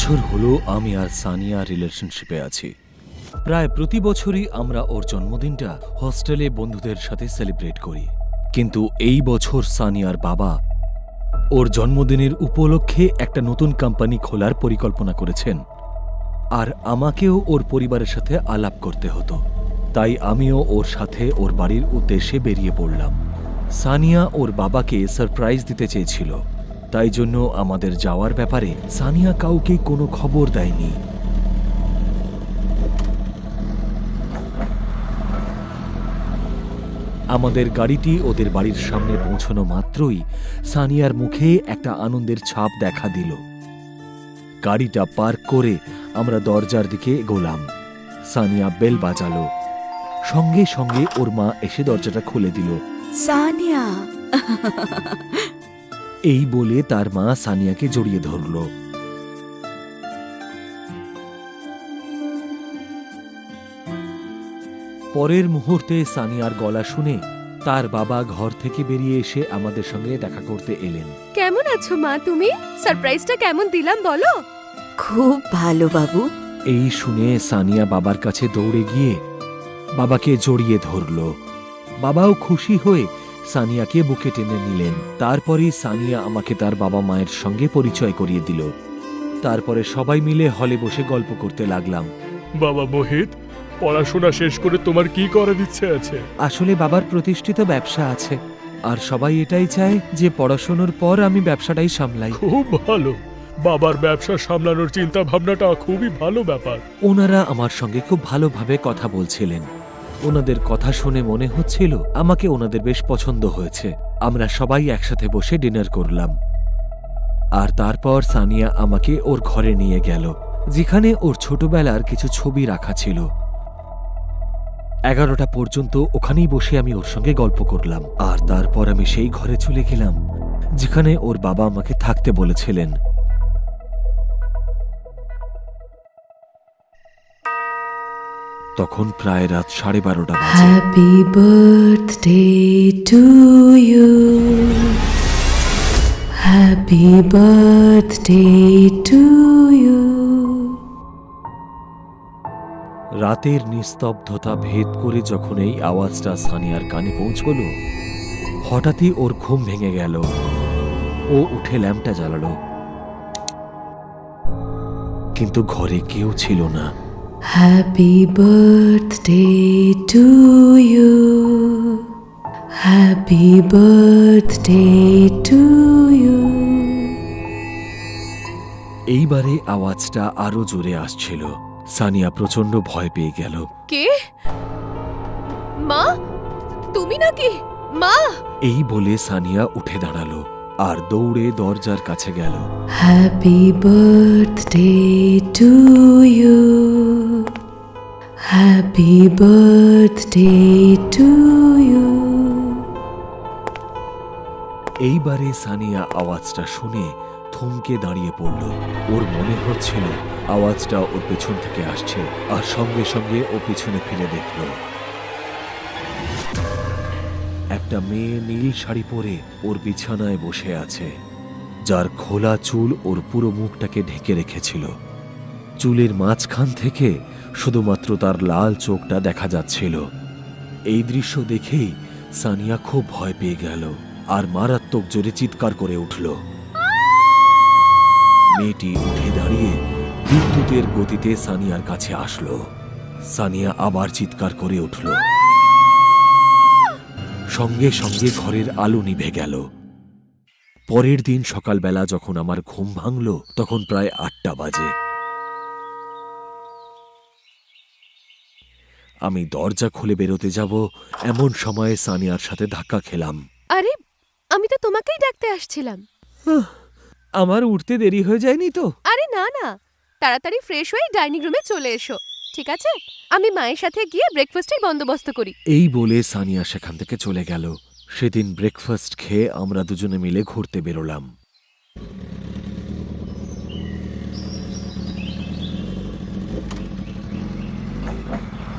বছর হলো আমি আর সানিয়া রিলেশনশিপে আছি। প্রায় প্রতি বছরই আমরা ওর জন্মদিনটা হস্টেলে বন্ধুদের সাথে সেলিব্রেট করি, কিন্তু এই বছর সানিয়ার বাবা ওর জন্মদিনের উপলক্ষে একটা নতুন কোম্পানি খোলার পরিকল্পনা করেছেন, আর আমাকেও ওর পরিবারের সাথে আলাপ করতে হতো। তাই আমিও ওর সাথে ওর বাড়ির উদ্দেশ্যে বেরিয়ে পড়লাম। সানিয়া ওর বাবাকে সারপ্রাইজ দিতে চেয়েছিল, তাই জন্য আমাদের যাওয়ার ব্যাপারে সানিয়া কাউকে কোনো খবর দেয়নি। আমাদের গাড়িটি ওদের বাড়ির সামনে পৌঁছানো মাত্রই সানিয়ার মুখে একটা আনন্দের ছাপ দেখা দিল। গাড়িটা পার্ক করে আমরা দরজার দিকে এগোলাম। সানিয়া বেল বাজালো, সঙ্গে সঙ্গে ওর মা এসে দরজাটা খুলে দিল। সানিয়া এই বলে তার মা সানিয়াকে জড়িয়ে ধরল। পরের মুহূর্তে সানিয়ার গলা শুনে তার বাবা ঘর থেকে বেরিয়ে এসে আমাদের সঙ্গে দেখা করতে এলেন। কেমন আছো মা তুমি? সারপ্রাইজটা কেমন দিলাম বলো? খুব ভালো বাবু। এই শুনে সানিয়া বাবার কাছে দৌড়ে গিয়ে বাবাকে জড়িয়ে ধরল। বাবাও খুশি হয়ে সানিয়াকে বুকে টেনে নিলেন। তারপরেই সানিয়া আমাকে তার বাবা মায়ের সঙ্গে পরিচয় করিয়ে দিল। তারপরে সবাই মিলে হলে বসে গল্প করতে লাগলাম। বাবা মোহিত, পড়াশোনা শেষ করে তোমার কি করার ইচ্ছে আছে? আসলে বাবার প্রতিষ্ঠিত ব্যবসা আছে, আর সবাই এটাই চায় যে পড়াশোনার পর আমি ব্যবসাটাই সামলাই। খুব ভালো, বাবার ব্যবসা সামলানোর চিন্তা ভাবনাটা খুবই ভালো ব্যাপার। ওনারা আমার সঙ্গে খুব ভালোভাবে কথা বলছিলেন। ওনাদের কথা শুনে মনে হচ্ছিল আমাকে ওনাদের বেশ পছন্দ হয়েছে। আমরা সবাই একসাথে বসে ডিনার করলাম, আর তারপর সানিয়া আমাকে ওর ঘরে নিয়ে গেল, যেখানে ওর ছোটবেলার কিছু ছবি রাখা ছিল। 11টা পর্যন্ত ওখানেই বসে আমি ওর সঙ্গে গল্প করলাম, আর তারপর আমি সেই ঘরে চলে গেলাম যেখানে ওর বাবা আমাকে থাকতে বলেছিলেন। তখন প্রায় রাত 12:30 বাজে। Happy birthday to you, happy birthday to you. রাতের নিস্তব্ধতা ভেদ করে যখন এই আওয়াজটা সানিয়ার কানে পৌঁছল, হঠাৎই ওর ঘুম ভেঙে গেল। ও উঠে ল্যাম্পটা জ্বালালো, কিন্তু ঘরে কেউ ছিল না। Happy birthday to you, happy birthday to you. এইবারে আওয়াজটা আরো জোরে আসছিল। সানিয়া প্রচন্ড ভয় পেয়ে গেল। কে? মা, তুমি নাকি? মা! এই বলে সানিয়া উঠে দাঁড়ালো আর দৌড়ে দরজার কাছে গেল। Happy birthday to you, happy birthday to you. এইবারে সানিয়া আওয়াজটা শুনে থমকে দাঁড়িয়ে পড়ল। ওর মনে হচ্ছিল আওয়াজটা ওর পেছন থেকে আসছে, আর সঙ্গে সঙ্গে ও পিছনে ফিরে দেখল একটা মেয়ে নীল শাড়ি পরে ওর বিছানায় বসে আছে, যার খোলা চুল ওর পুরো মুখটাকে ঢেকে রেখেছিল। চুলের মাঝখান থেকে শুধুমাত্র তার লাল চোখটা দেখা যাচ্ছিল। এই দৃশ্য দেখেই সানিয়া খুব ভয় পেয়ে গেল আর মারাত্মক জোরে চিৎকার করে উঠল। মেয়েটি উঠে দাঁড়িয়ে বিদ্যুতের গতিতে সানিয়ার কাছে আসলো। সানিয়া আবার চিৎকার করে উঠল। সঙ্গে সঙ্গে ঘরের আলো নিভে গেল। পরের দিন সকালবেলা যখন আমার ঘুম ভাঙল, তখন প্রায় 8টা বাজে। আমি দরজা খুলে বেরোতে যাব, এমন সময়ে সানিয়ার সাথে ধাক্কা খেলাম। আরে, আমি তো তোমাকেই ডাকতে আসছিলাম। আমার উঠতে দেরি হয়ে যায়নি তো? আরে না না, তাড়াতাড়ি ফ্রেশ হয়ে ডাইনিং রুমে চলে এসো, ঠিক আছে? আমি মায়ের সাথে গিয়ে ব্রেকফাস্টের বন্দোবস্ত করি। এই বলে সানিয়া সেখান থেকে চলে গেল। সেদিন ব্রেকফাস্ট খেয়ে আমরা দুজনে মিলে ঘুরতে বেরোলাম।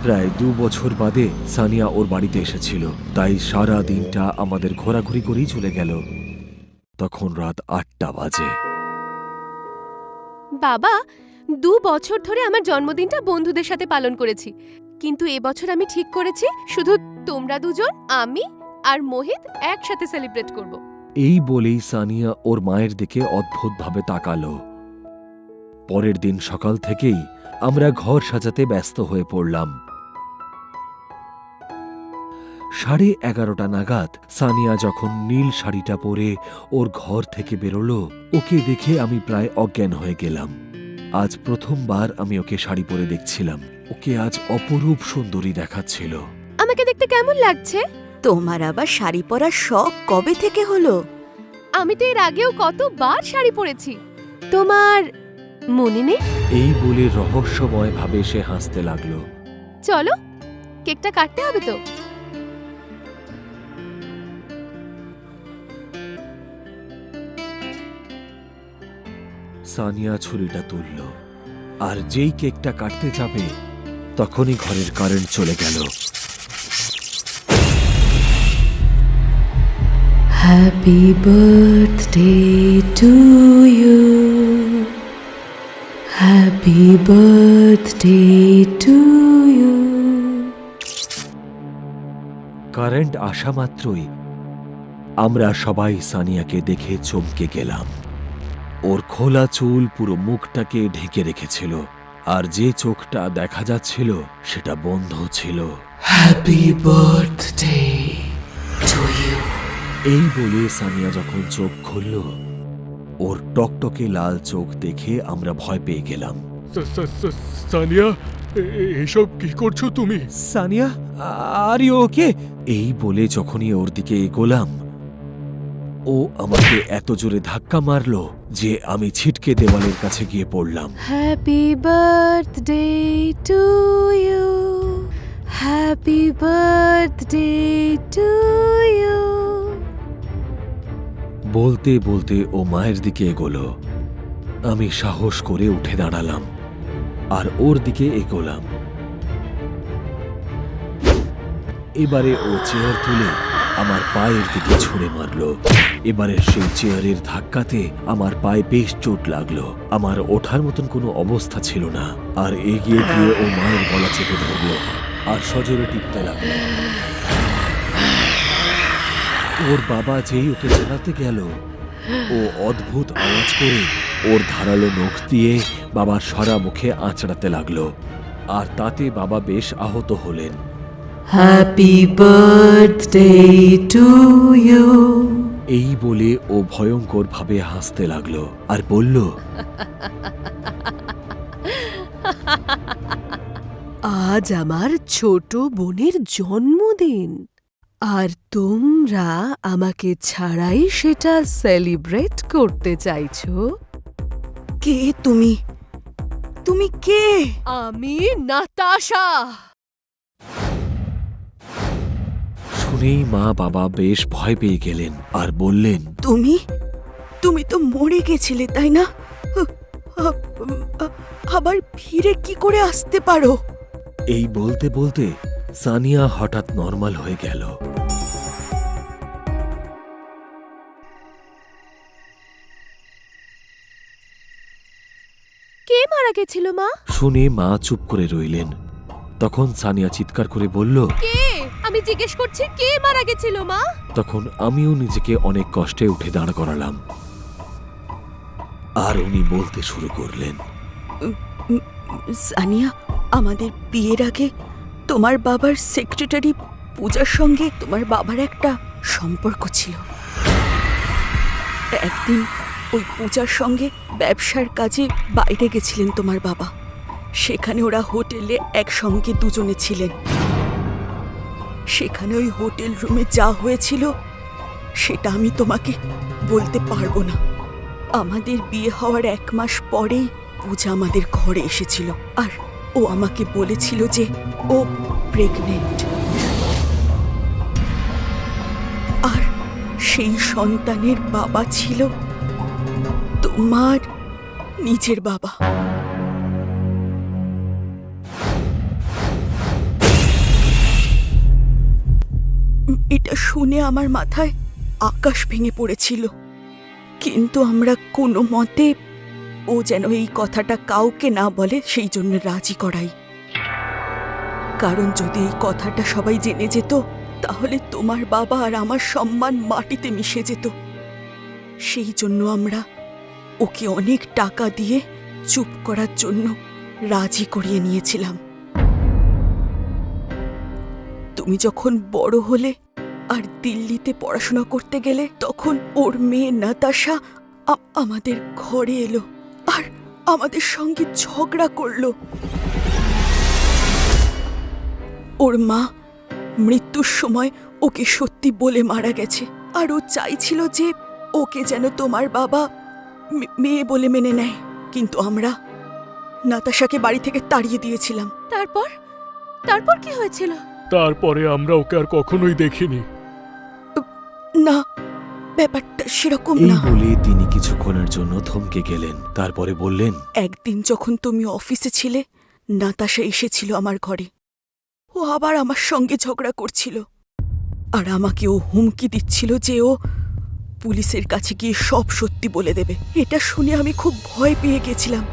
প্রায় 2 বছর বাদে সানিয়া ওর বাড়িতে এসেছিল, তাই সারা দিনটা আমাদের ঘোরাঘুরি করেই চলে গেল। তখন রাত 8টা বাজে। বাবা, 2 বছর ধরে আমার জন্মদিনটা বন্ধুদের সাথে পালন করেছি, কিন্তু এবছর আমি ঠিক করেছি শুধু তোমরা দুজন, আমি আর মোহিত একসাথে সেলিব্রেট করব। এই বলেই সানিয়া ওর মায়ের দিকে অদ্ভুতভাবে তাকালো। পরের দিন সকাল থেকেই আমরা ঘর সাজাতে ব্যস্ত হয়ে পড়লাম। 11:30 নাগাদ সানিয়া যখন নীল শাড়িটা পরে ওর ঘর থেকে বেরোলো, ওকে দেখে আমি প্রায় অজ্ঞান হয়ে গেলাম। আজ প্রথমবার আমি ওকে শাড়ি পরে দেখছিলাম। ওকে আজ অপরূপ সুন্দরী দেখাচ্ছিল। আমাকে দেখতে কেমন লাগছে? তোমার আবার শাড়ি পরার শখ কবে থেকে হলো? আমি তো এর আগেও কতবার শাড়ি পরেছি, তোমার মনে নেই? এই বলে রহস্যময় ভাবে সে হাসতে লাগলো। চলো, কেকটা কাটতে হবে তো। সানিয়া ছুরিটা তুলল, আর যেই কেকটা কাটতে যাবে তখনই ঘরের কারেন্ট চলে গেল। Happy birthday to you. Happy birthday to you. Current আসা মাত্রই আমরা সবাই সানিয়াকে দেখে চমকে গেলাম। ওর খোলা চুল পুরো মুখটাকে ঢেকে রেখেছিল, আর যে চোখটা দেখা যাচ্ছিল সেটা বন্ধ ছিল। Happy birthday to you. এই বলে সানিয়া যখন চোখ খুলল, ওর টকটকে লাল চোখ দেখে আমরা ভয় পেয়ে গেলাম। সানিয়া, এসব কি করছো তুমি? Sania, are you okay? এই বলে যখনই ওর দিকে এগোলাম, ও আমাকে এত জোরে ধাক্কা মারলো যে আমি ছিটকে দেওয়ালের কাছে গিয়ে পড়লাম। Happy birthday to you. Happy birthday to you. বলতে বলতে ও মায়ের দিকে এগোলো। আমি সাহস করে উঠে দাঁড়ালাম আর ওর দিকে এগোলাম। এবারে ও চেয়ার তুলে আমার পায়ের দিকে ছুঁড়ে মারলো। এবারে সেই চেয়ারের ধাক্কাতে আমার পায়ে বেশ চোট লাগলো। আমার ওঠার মতন কোনো অবস্থা ছিল না, আর এগিয়ে গিয়ে ও মায়ের গলা চেপে ধরলো আর সজোরে টিপতে লাগলো। ওর বাবা যেই ওকে ছাড়াতে গেল, ও অদ্ভুত আওয়াজ করে ওর ধারালো নখ দিয়ে বাবার সরা মুখে আঁচড়াতে লাগলো, আর তাতে বাবা বেশ আহত হলেন। Happy birthday to you. এই বলে ও ভয়ঙ্কর ভাবে হাসতে লাগলো আর বলল, আজ আমার ছোট বোনের জন্মদিন, আর তোমরা আমাকে ছাড়াই সেটা সেলিব্রেট করতে চাইছো? কে তুমি? তুমি কে? আমি নাতাশা। শুনেই মা বাবা বেশ ভয় পেয়ে গেলেন আর বললেন, তুমি তুমি তো মরে গেছিলে, তাই না? আবার ফিরে কি করে আসতে পারো? এই বলতে বলতে সানিয়া হঠাৎ নর্মাল হয়ে গেল। কে মারা গেছিল মা? শুনে মা চুপ করে রইলেন। তখন সানিয়া চিৎকার করে বলল, কে? আমি জিজ্ঞেস করছি, কে মারা গেছিল মা? তখন আমিও নিজেকে অনেক কষ্টে উঠে দাঁড় করালাম, আর উনি বলতে শুরু করলেন, সানিয়া, আমাদের বিয়ের আগে তোমার বাবার সেক্রেটারি পূজার সঙ্গে তোমার বাবার একটা সম্পর্ক ছিল। একদিন ওই পূজার সঙ্গে ব্যবসার কাজে বাইরে গেছিলেন তোমার বাবা। সেখানে ওরা হোটেলে একসঙ্গে দুজনে ছিলেন। সেখানে ওই হোটেল রুমে যা হয়েছিল সেটা আমি তোমাকে বলতে পারবো না। আমাদের বিয়ে হওয়ার 1 মাস পরেই পূজা আমাদের ঘরে এসেছিল, আর ও আমাকে বলেছিল যে ও প্রেগনেন্ট, আর সেই সন্তানের বাবা ছিল তোমার নিজের বাবা। এটা শুনে আমার মাথায় আকাশ ভেঙে পড়েছিল, কিন্তু আমরা কোনো মতে ও যেন এই কথাটা কাউকে না বলে সেই জন্য রাজি করাই। কারণ যদি এই কথাটা সবাই জেনে যেত তাহলে তোমার বাবা আর আমার সম্মান মাটিতে মিশে যেত। সেই জন্য আমরা ওকে অনেক টাকা দিয়ে চুপ করার জন্য রাজি করিয়ে নিয়েছিলাম। তুমি যখন বড় হলে আর দিল্লিতে পড়াশোনা করতে গেলে তখন ওর মেয়ে নাতাশা আমাদের ঘরে এলো আর আমাদের সঙ্গে ঝগড়া করলো। ওর মা মৃত্যুর সময় ওকে সত্যি বলে মারা গেছে, আর ও চাইছিল যে ওকে যেন তোমার বাবা মেয়ে বলে মেনে নেয়, কিন্তু আমরা নাতাশাকে বাড়ি থেকে তাড়িয়ে দিয়েছিলাম। তারপর তারপর কি হয়েছিল? তারপরে আমরা ওকে আর কখনোই দেখিনি। না, ব্যাপারটা সেরকম এই না। বলে তিনি কিছুক্ষণের জন্য থমকে গেলেন, তারপরে বললেন, একদিন যখন তুমি অফিসে ছিলে নাতাশা এসেছিল আমার ঘরে। ও আবার আমার সঙ্গে ঝগড়া করছিল আর আমাকে ও হুমকি দিচ্ছিল যে ও পুলিশের কাছে গিয়ে সব সত্যি বলে দেবে। এটা শুনে আমি খুব ভয় পেয়ে গেছিলাম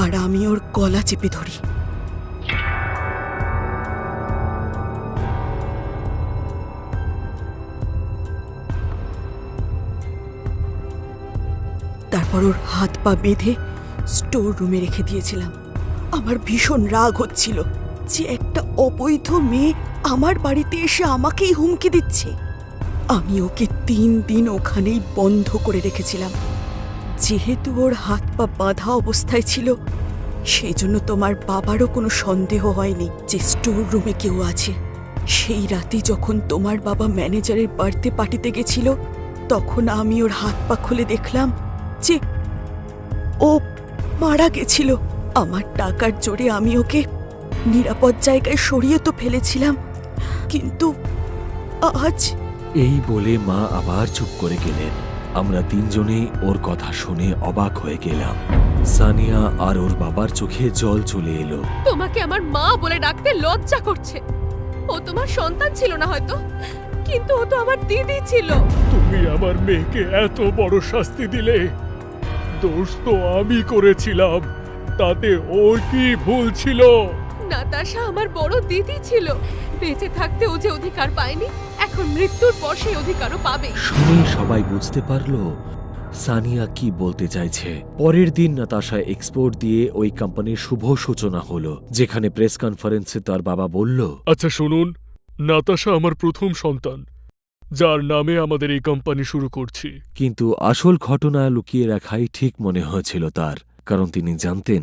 আর আমি ওর গলা চেপে ধরি। তারপর ওর হাত পা বেঁধে স্টোর রুমে রেখে দিয়েছিলাম। আমার ভীষণ রাগ হচ্ছিল যে একটা অবৈধ মেয়ে আমার বাড়িতে এসে আমাকেই হুমকি দিচ্ছে। আমি ওকে 3 দিন ওখানেই বন্ধ করে রেখেছিলাম। যেহেতু ওর হাত পা বাঁধা অবস্থায় ছিল সেই জন্য তোমার বাবারও কোনো সন্দেহ হয়নি যে স্টোর রুমে কেউ আছে। সেই রাতে যখন তোমার বাবা ম্যানেজারের বার্থডে পার্টিতে গেছিল তখন আমি ওর হাত পা খুলে দেখলাম যে ও মারা গেছিল। আমার টাকার জোরে আমি ওকে নিরাপদ জায়গায় সরিয়ে তো ফেলেছিলাম, কিন্তু আজ। এই বলে মা আবার চুপ করে গেলেন। আমরা তিনজনেই ওর কথা শুনে অবাক হয়ে গেলাম। সানিয়া আর ওর বাবার চোখে জল চলে এলো। তোমাকে আমার মা বলে ডাকতে লজ্জা করছে। ও তোমার সন্তান ছিল না হয়তো, কিন্তু ও তো আমার দিদি ছিল। তুমি আমার মেয়েকে এত বড় শাস্তি দিলে। দোষ তো আমি করেছিলাম, তাতে ওর কি ভুল ছিল? নাতাশা আমার বড় দিদি ছিল। বেঁচে থাকতে ও যে অধিকার পায়নি, এখন মৃত্যুর পর সেই অধিকারও পাবে। শুনে সবাই বুঝতে পারলো সানিয়া কি বলতে চাইছে। পরের দিন নাতাশা এক্সপোর্ট দিয়ে ওই কোম্পানির শুভ সূচনা হলো, যেখানে প্রেস কনফারেন্সে তার বাবা বলল, আচ্ছা শুনুন, নাতাশা আমার প্রথম সন্তান, যার নামে আমাদের এই কোম্পানি শুরু করছি। কিন্তু আসল ঘটনা লুকিয়ে রাখাই ঠিক মনে হয়েছিল তার, কারণ তিনি জানতেন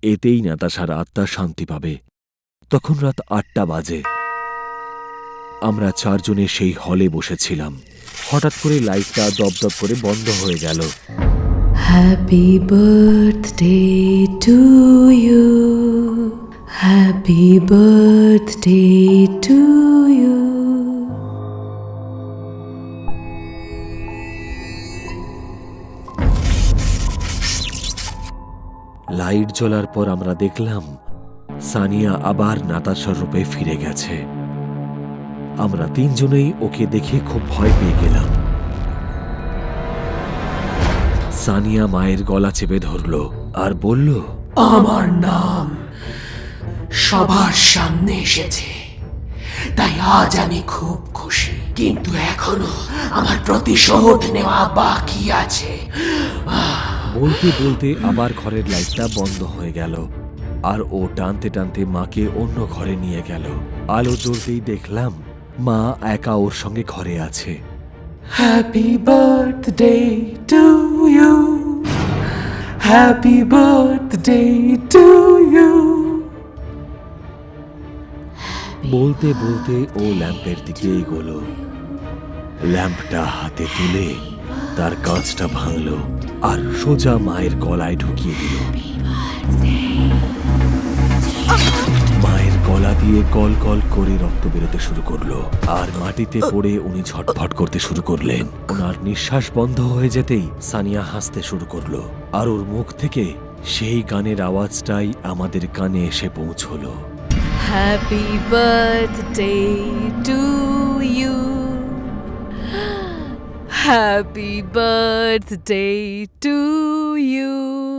এতেই নাতাশার আত্মা শান্তি পাবে। তখন রাত 8টা বাজে। আমরা 4 জনে সেই হলে বসেছিলাম। হঠাৎ করে লাইটটা দপদপ করে বন্ধ হয়ে গেল। Happy birthday to you, happy birthday to you. Light জ্বলার পর আমরা দেখলাম সানিয়া আবার নাতাশার রূপে ফিরে গেছে। আমরা তিনজনেই ওকে দেখে খুব ভয় পেয়ে গেলাম। সানিয়া মায়ের গলা চেপে ধরল আর বলল, আমার নাম সবার সামনে এসেছে, তাই আজ আমি খুব খুশি, কিন্তু এখনো আমার প্রতিশোধ নেওয়া বাকি আছে। বলতে বলতে আবার ঘরের লাইটটা বন্ধ হয়ে গেল আর ও টানতে টানতে মাকে অন্য ঘরে নিয়ে গেল। আলো জ্বলতেই দেখলাম মা একা ওর সঙ্গে ঘরে আছে। Happy birthday to you, happy birthday to you. বলতে বলতে ও ল্যাম্পের দিকে এগোলো। ল্যাম্পটা হাতে তুলে তার কাঁচটা ভাঙল আর সোজা মায়ের গলায় ঢুকিয়ে দিল। মায়ের গলা দিয়ে কল কল করে রক্ত বেরোতে শুরু করলো আর মাটিতে পড়ে উনি ছটফট করতে শুরু করলেন। ওনার নিঃশ্বাস বন্ধ হয়ে যেতেই সানিয়া হাসতে শুরু করলো আর ওর মুখ থেকে সেই গানের আওয়াজটাই আমাদের কানে এসে পৌঁছলো। Happy birthday to you, Happy birthday to you.